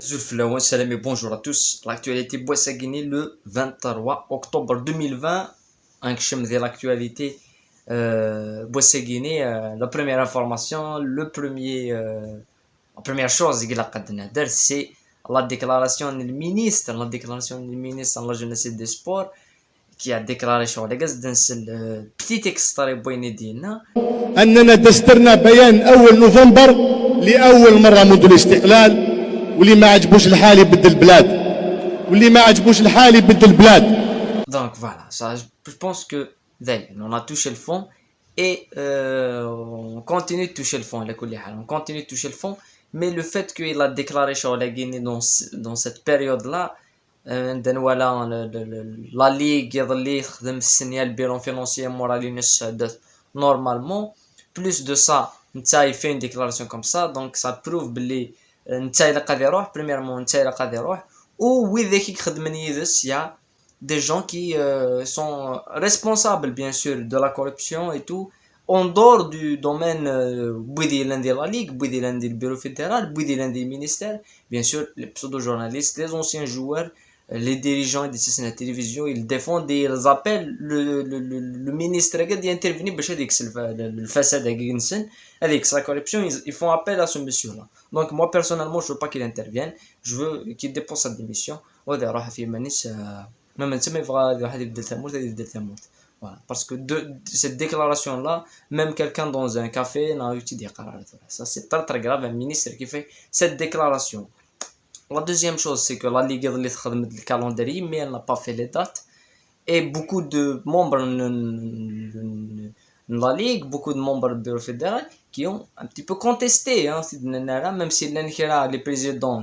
Salam et bonjour à tous. L'actualité Boissa Guinée le 23 octobre 2020. Un de l'actualité Boissa Guinée. La première information, la première chose c'est la déclaration du ministre de la jeunesse et des sports qui a déclaré sur les gaz d'un petit extrait بوينيدينا أننا دسترنا بيان أول نوفمبر لأول مرة منذ الاستقلال واللي ما عجبوش الحال يبدل البلاد واللي ما عجبوش الحال يبدل البلاد. Donc voilà, ça, je pense que on a touché le fond et on continue de toucher le fond. On continue de toucher le fond, mais le fait qu'il a déclaré sur la Guinée dans cette période-là, voilà, la Ligue يظل يخدم le bilan financier moral normalement. Plus de ça, il fait une déclaration comme ça, donc ça prouve que premièrement ou il y a des gens qui sont responsables bien sûr de la corruption et tout en dehors du domaine de la ligue, du bureau fédéral, du ministère, bien sûr les pseudo-journalistes, les anciens joueurs, les dirigeants de la télévision, ils défendent et ils appellent le ministre qui intervenir pour le facade avec sa corruption, ils font appel à ce monsieur là. Donc moi personnellement je veux pas qu'il intervienne, je veux qu'il dépose sa démission. Voilà, parce que de cette déclaration là, même quelqu'un dans un café n'a eu dit ça, c'est très très grave, un ministre qui fait cette déclaration. La deuxième chose, c'est que la Ligue a le calendrier, mais elle n'a pas fait les dates. Et beaucoup de membres de la Ligue, beaucoup de membres du bureau fédéral qui ont un petit peu contesté, hein, même si les présidents,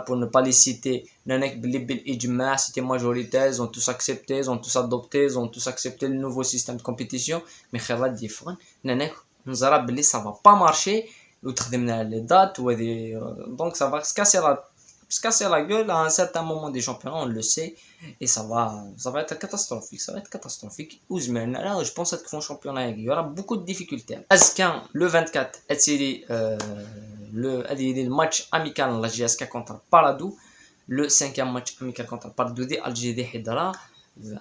pour ne pas les citer, c'était majoritaire, ils ont tous accepté, ils ont tous adopté, ils ont tous accepté le nouveau système de compétition, mais ça va pas marcher. Les dates, donc ça va se casser la gueule à un certain moment des championnats, on le sait, et ça va être catastrophique. Je pense que le championnat, il y aura beaucoup de difficultés. Azkan, le 24, le match amical la GSK contre Paladou, le 5e match amical contre Paladou de Algérie Hidra,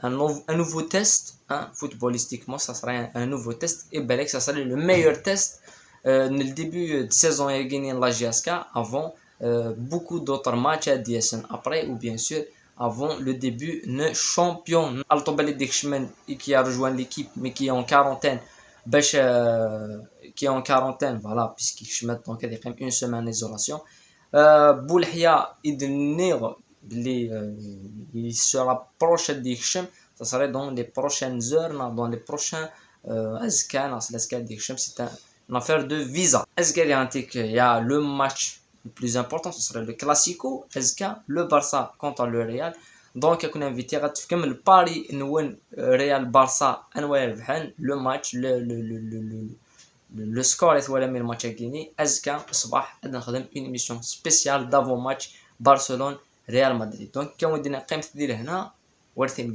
un nouveau test, hein, footballistiquement, ça serait un nouveau test, et Belek, ça serait le meilleur test. Le début de saison a gagné la GSK avant beaucoup d'autres matchs à DSN après, ou bien sûr avant le début de champion Altobali Dikshman qui a rejoint l'équipe mais qui est en quarantaine voilà, puisqu'il se met donc une semaine d'isolation. Boulhia Idnir il sera proche de Diksham, ça serait dans les prochaines heures, dans les prochains Azkan, c'est une affaire de visa. Est-ce qu'il y a le match le plus important, ce serait le Classico, est-ce qu'il le Barça contre le Real. Donc on invité à comme le Paris Real Barça le match le score est le match à gagner. Est-ce qu'il une émission spéciale d'avant match Barcelone Real Madrid. Donc كون دينا قيمة ديال هنا ورثي